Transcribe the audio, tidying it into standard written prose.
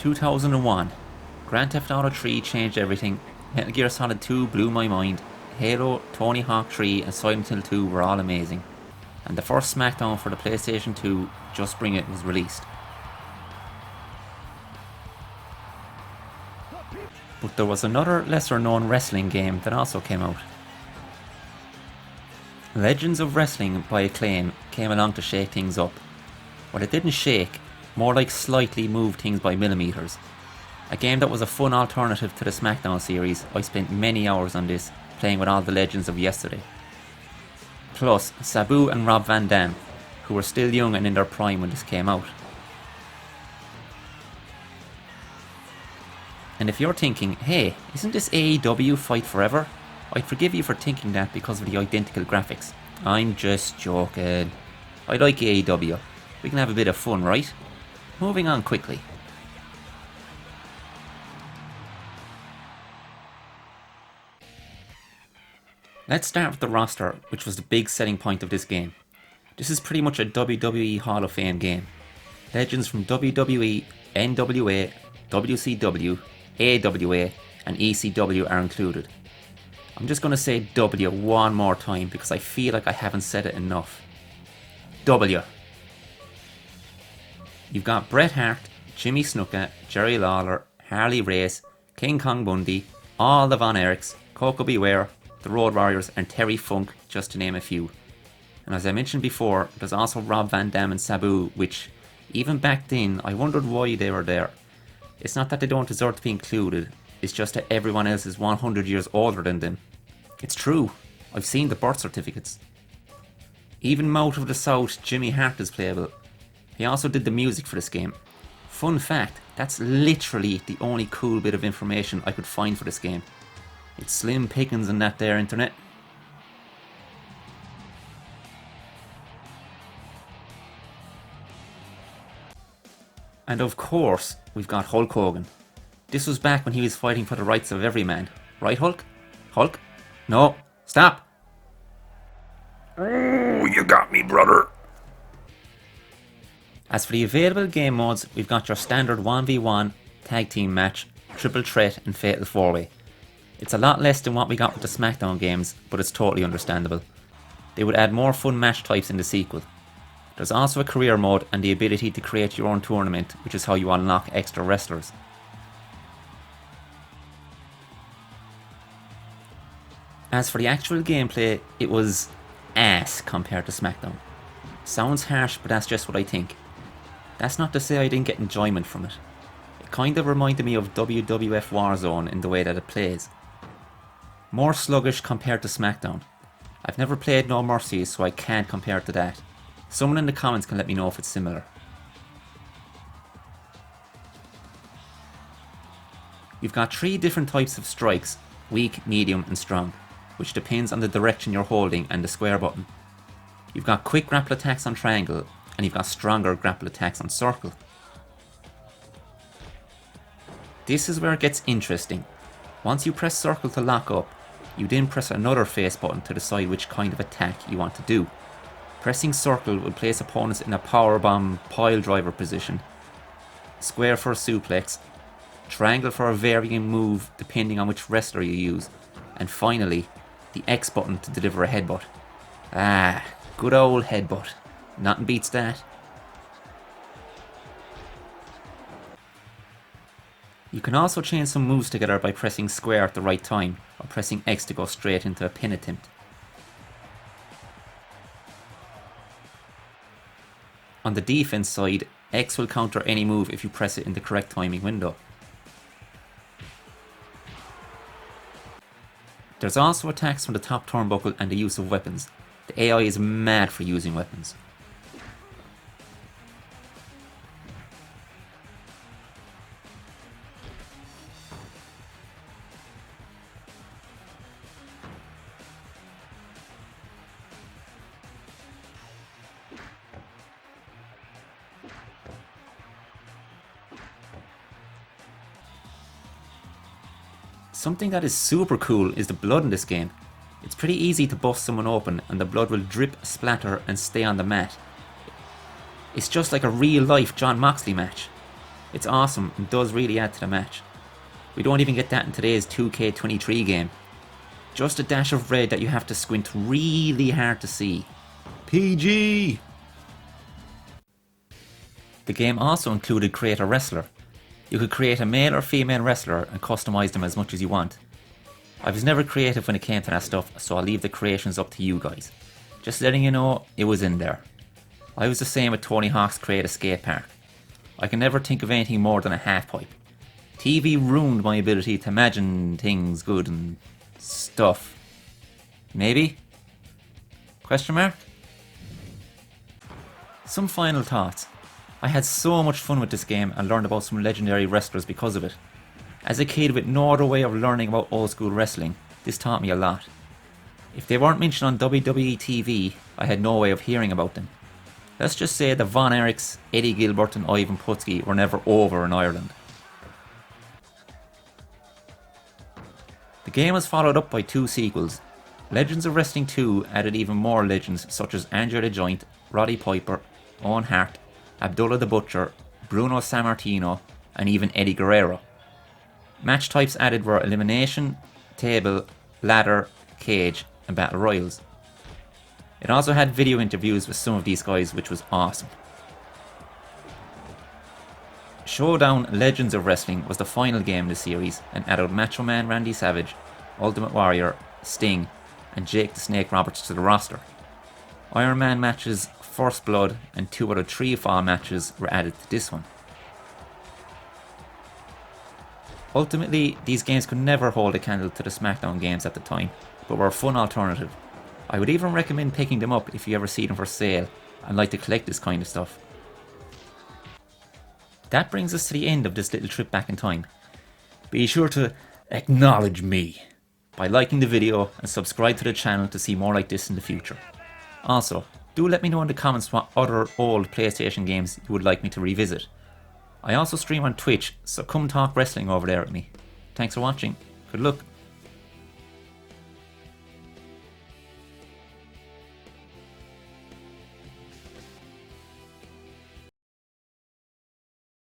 2001. Grand Theft Auto 3 changed everything. Metal Gear Solid 2 blew my mind. Halo, Tony Hawk 3 and Silent Hill 2 were all amazing. And the first SmackDown for the PlayStation 2, Just Bring It, was released. But there was another lesser known wrestling game that also came out. Legends of Wrestling by Acclaim came along to shake things up. Well, it didn't shake, more like slightly moved things by millimeters. A game that was a fun alternative to the SmackDown series. I spent many hours on this, playing with all the legends of yesterday. Plus, Sabu and Rob Van Dam, who were still young and in their prime when this came out. And if you're thinking, hey, isn't this AEW Fight Forever? I'd forgive you for thinking that because of the identical graphics. I'm just joking. I like AEW. We can have a bit of fun, right? Moving on quickly. Let's start with the roster, which was the big selling point of this game. This is pretty much a WWE Hall of Fame game. Legends from WWE, NWA, WCW, AWA and ECW are included. I'm just going to say W one more time because I feel like I haven't said it enough. W. You've got Bret Hart, Jimmy Snuka, Jerry Lawler, Harley Race, King Kong Bundy, all the Von Erichs, Coco Beware, the Road Warriors and Terry Funk, just to name a few. And as I mentioned before, there's also Rob Van Dam and Sabu, which, even back then, I wondered why they were there. It's not that they don't deserve to be included, it's just that everyone else is 100 years older than them. It's true, I've seen the birth certificates. Even Mouth of the South, Jimmy Hart is playable. He also did the music for this game. Fun fact, that's literally the only cool bit of information I could find for this game. It's slim pickings on that there internet. And of course, we've got Hulk Hogan. This was back when he was fighting for the rights of every man. Right, Hulk? Hulk? No, stop! Oh, you got me, brother! As for the available game modes, we've got your standard 1v1, tag team match, triple threat and fatal 4-way. It's a lot less than what we got with the SmackDown games, but it's totally understandable. They would add more fun match types in the sequel. There's also a career mode and the ability to create your own tournament, which is how you unlock extra wrestlers. As for the actual gameplay, it was ass compared to SmackDown. Sounds harsh, but that's just what I think. That's not to say I didn't get enjoyment from it. It kind of reminded me of WWF Warzone in the way that it plays. More sluggish compared to SmackDown. I've never played No Mercy, so I can't compare it to that. Someone in the comments can let me know if it's similar. You've got 3 different types of strikes, weak, medium and strong, which depends on the direction you're holding and the square button. You've got quick grapple attacks on triangle, and you've got stronger grapple attacks on circle. This is where it gets interesting. Once you press circle to lock up, you then press another face button to decide which kind of attack you want to do. Pressing circle will place opponents in a powerbomb pile driver position, square for a suplex, triangle for a varying move depending on which wrestler you use, and finally, the X button to deliver a headbutt. Ah, good old headbutt. Nothing beats that. You can also chain some moves together by pressing square at the right time, or pressing X to go straight into a pin attempt. On the defense side, X will counter any move if you press it in the correct timing window. There's also attacks from the top turnbuckle and the use of weapons. The AI is mad for using weapons. Something that is super cool is the blood in this game. It's pretty easy to bust someone open and the blood will drip, splatter and stay on the mat. It's just like a real life John Moxley match. It's awesome and does really add to the match. We don't even get that in today's 2K23 game. Just a dash of red that you have to squint really hard to see. PG! The game also included Create a Wrestler. You could create a male or female wrestler and customise them as much as you want. I was never creative when it came to that stuff, so I'll leave the creations up to you guys. Just letting you know, it was in there. I was the same with Tony Hawk's Create a Skate Park. I can never think of anything more than a half pipe. TV ruined my ability to imagine things good and stuff. Maybe? Question mark? Some final thoughts. I had so much fun with this game and learned about some legendary wrestlers because of it. As a kid with no other way of learning about old school wrestling, this taught me a lot. If they weren't mentioned on WWE TV, I had no way of hearing about them. Let's just say the Von Erichs, Eddie Gilbert and Ivan Putski were never over in Ireland. The game was followed up by 2 sequels. Legends of Wrestling 2 added even more legends such as Andre the Giant, Roddy Piper, Owen Hart, Abdullah the Butcher, Bruno Sammartino, and even Eddie Guerrero. Match types added were elimination, table, ladder, cage, and battle royals. It also had video interviews with some of these guys, which was awesome. Showdown Legends of Wrestling was the final game in the series and added Macho Man Randy Savage, Ultimate Warrior, Sting, and Jake the Snake Roberts to the roster. Iron Man matches, First Blood, and 2 out of 3 fall matches were added to this one. Ultimately, these games could never hold a candle to the SmackDown games at the time, but were a fun alternative. I would even recommend picking them up if you ever see them for sale and like to collect this kind of stuff. That brings us to the end of this little trip back in time. Be sure to acknowledge me by liking the video and subscribe to the channel to see more like this in the future. Also, do let me know in the comments what other old PlayStation games you would like me to revisit. I also stream on Twitch, so come talk wrestling over there with me. Thanks for watching. Good luck.